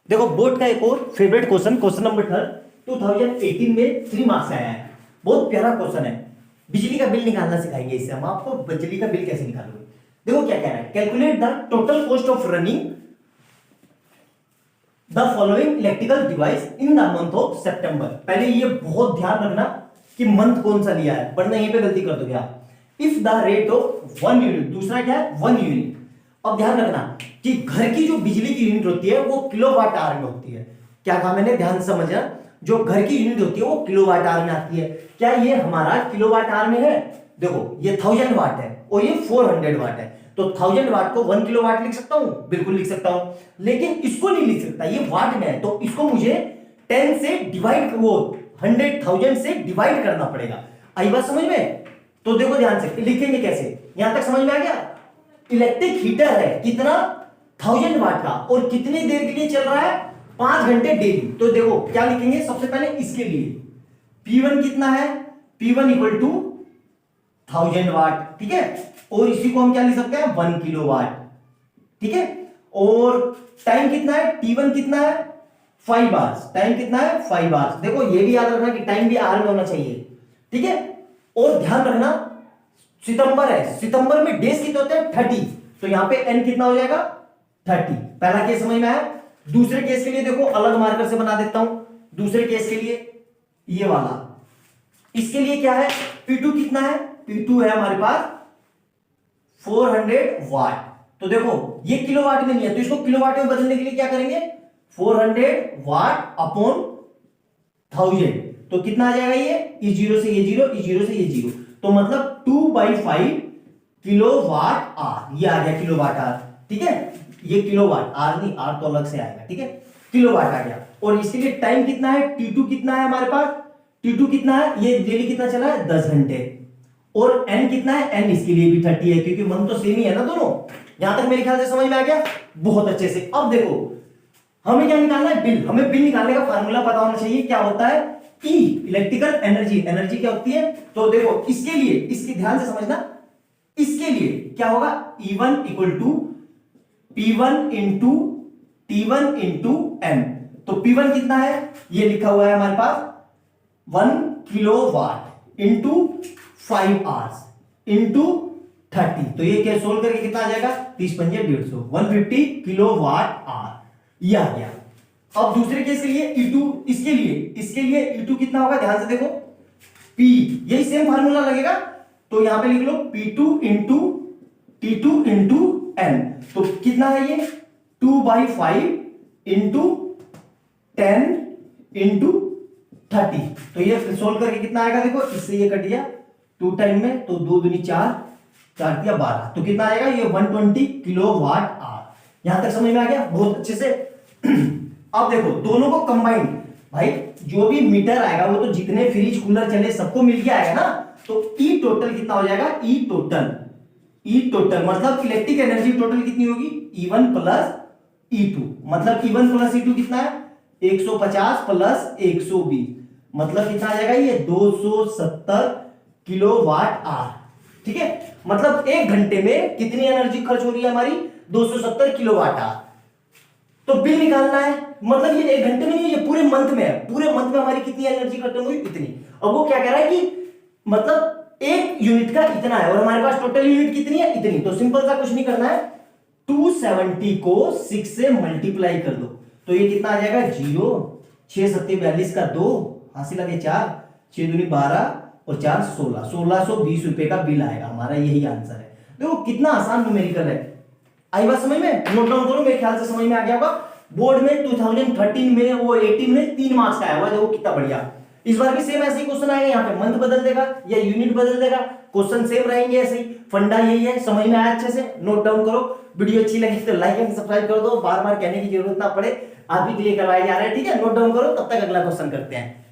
देखो बोर्ड का एक और फेवरेट क्वेश्चन, क्वेश्चन नंबर 2018 में 3 मार्क्स आया है। बहुत प्यारा क्वेश्चन है। बिजली का बिल निकालना सिखाएंगे इससे हम आपको, बिजली का बिल कैसे निकालोगे। देखो क्या कह रहा है, calculate the total cost of running the following electrical device in the month of सितंबर। पहले ये बहुत ध्यान रखना कि मंथ कौन सा लिया है, वरना यहीं पे गलती कर दोगे आप। If the rate of 1 unit, दूसरा क्या है 1 यूनिट। अब ध्यान रखना कि घर की जो बिजली की यूनिट होती है वो किलोवाट आवर में होती है। क्या कहा मैंने, ध्यान से समझना। जो घर की यूनिट होती है वो किलोवाट आवर में आती है। क्या ये हमारा किलोवाट आवर में है? देखो ये 1000 वाट है और ये 400 वाट है, तो 1000 वाट को 1 किलोवाट लिख सकता हूं, बिल्कुल लिख सकता हूं। लेकिन इसको नहीं लिख सकता, ये वाट में है, तो इसको मुझे 10 से डिवाइड, वो 100,000 से डिवाइड करना पड़ेगा। आई बात समझ में? तो देखो ध्यान से लिखेंगे कैसे, यहां तक समझ में आ गया। इलेक्ट्रिक हीटर है कितना, 1000 वाट का, और कितनी देर के लिए चल रहा है, 5 घंटे डेली। तो देखो क्या लिखेंगे, सबसे पहले इसके लिए P1 कितना है, P1 इक्वल टू 1000 वाट, ठीक है। और इसी को हम क्या लिख सकते हैं, 1 किलोवाट, ठीक है। और टाइम कितना है, T1 कितना है, 5 आवर्स। टाइम कितना है, 5 आवर्स। देखो ये भी याद रखना कि टाइम भी आवर में होना चाहिए, ठीक है। और ध्यान रखना सितंबर है, सितंबर में डेज कितने होते हैं, 30, तो यहां पे n कितना हो जाएगा, 30। पहला केस समझ में आया। दूसरे केस के लिए देखो अलग मार्कर से बना देता हूं। दूसरे केस के लिए ये वाला, इसके लिए क्या है, P2 कितना है, P2 है हमारे पास 400 वाट। तो देखो ये किलोवाट में नहीं है, तो इसको किलोवाट में बदलने के लिए क्या करेंगे, 400 वाट अपॉन 1000, तो कितना आ जाएगा, ये जीरो से ये जीरो, जीरो से ये जीरो, तो मतलब 2/5 किलोवाट आवर, ये आ गया किलोवाट आवर, ठीक है। ये किलोवाट आवर नहीं, आर तो अलग से आएगा, ठीक है। किलोवाट आ गया। और इसके लिए टाइम कितना है, T2 कितना है हमारे पास, T2 कितना है, ये डेली कितना चला है, 10 घंटे। और n कितना है, n इसके लिए भी 30 है, क्योंकि मन तो सेम ही है ना दोनों। यहां तक मेरे ख्याल से समझ में आ गया बहुत अच्छे से। अब देखो हमें क्या निकालना है, बिल। हमें बिल निकालने का फार्मूला पता होना चाहिए, क्या होता है, E इलेक्ट्रिकल एनर्जी। एनर्जी क्या होती है, तो देखो इसके लिए, इसकी ध्यान से समझना, इसके लिए क्या होगा, E1 equal to P1 into T1 into M। तो P1 कितना है, ये लिखा हुआ है हमारे पास 1 किलोवाट इंटू 5 आवर्स इंटू 30, तो ये क्या सोल्व करके कितना आ जाएगा, 30 पंजे 150, 150 किलोवाट आवर, ये आ गया। अब दूसरे केस के लिए E2, इसके लिए E2 कितना होगा, ध्यान से देखो, P, यही सेम फार्मूला लगेगा, तो यहां पे लिख लो P2 into T2 into N। तो कितना है ये, 2/5 इंटू 10 इंटू 30, तो ये सोल्व करके कितना आएगा, देखो इससे ये कट गया 2 टाइम में, तो 2 दूनी 4, 4 दिया 12, तो कितना आएगा, ये 120 किलोवाट आवर। यहां तक समझ में आ गया बहुत अच्छे से। अब देखो दोनों को कंबाइंड, भाई जो भी मीटर आएगा वो तो जितने फ्रिज कूलर चले सबको मिलके आएगा ना, तो E टोटल कितना हो जाएगा, E टोटल मतलब इलेक्ट्रिक एनर्जी टोटल कितनी होगी, E1 प्लस E2, मतलब E1 प्लस E2 कितना है, 150 प्लस 120, मतलब कितना आ जाएगा, ये 270 किलोवाट आवर, ठीक है। मतलब 1 घंटे में कितनी एनर्जी खर्च हो रही है हमारी, 270 किलोवाट आवर। तो बिल निकालना है, मतलब ये 1 घंटे में नहीं, ये पूरे मंथ में है, पूरे मंथ में हमारी कितनी एनर्जी खत्म हुई, इतनी। अब वो क्या कह रहा है कि मतलब 1 यूनिट का इतना है और हमारे पास टोटल यूनिट कितनी है, इतनी। तो सिंपल सा कुछ नहीं करना है, 270 को 6 से मल्टीप्लाई कर दो, तो ये कितना आ जाएगा, 0, 6 7 42 का 2, हासिल लगे 4, 6 दूनी 12 और 4 16, 1620 रुपए का बिल आएगा हमारा, यही आंसर है। देखो कितना आसान न्यूमेरिकल है। आई बात समझ में, नोट डाउन करो, मेरे ख्याल से समझ में आ गया होगा। बोर्ड में 2013 में, वो 18 में 3 मार्क्स का आया हुआ है, देखो कितना बढ़िया। इस बार भी सेम ऐसे ही क्वेश्चन आएगा, यहाँ पे मंथ बदल देगा या यूनिट बदल देगा, क्वेश्चन सेम रहेंगे ऐसे ही। फंडा यही है, समझ में आया अच्छे से, नोट डाउन करो। वीडियो अच्छी लगी तो लाइक एंड सब्सक्राइब कर दो, बार बार कहने की जरूरत ना पड़े, आप भी क्लियर करवाए जा रहे हैं, ठीक है। नोट डाउन करो, तब तक अगला क्वेश्चन करते हैं।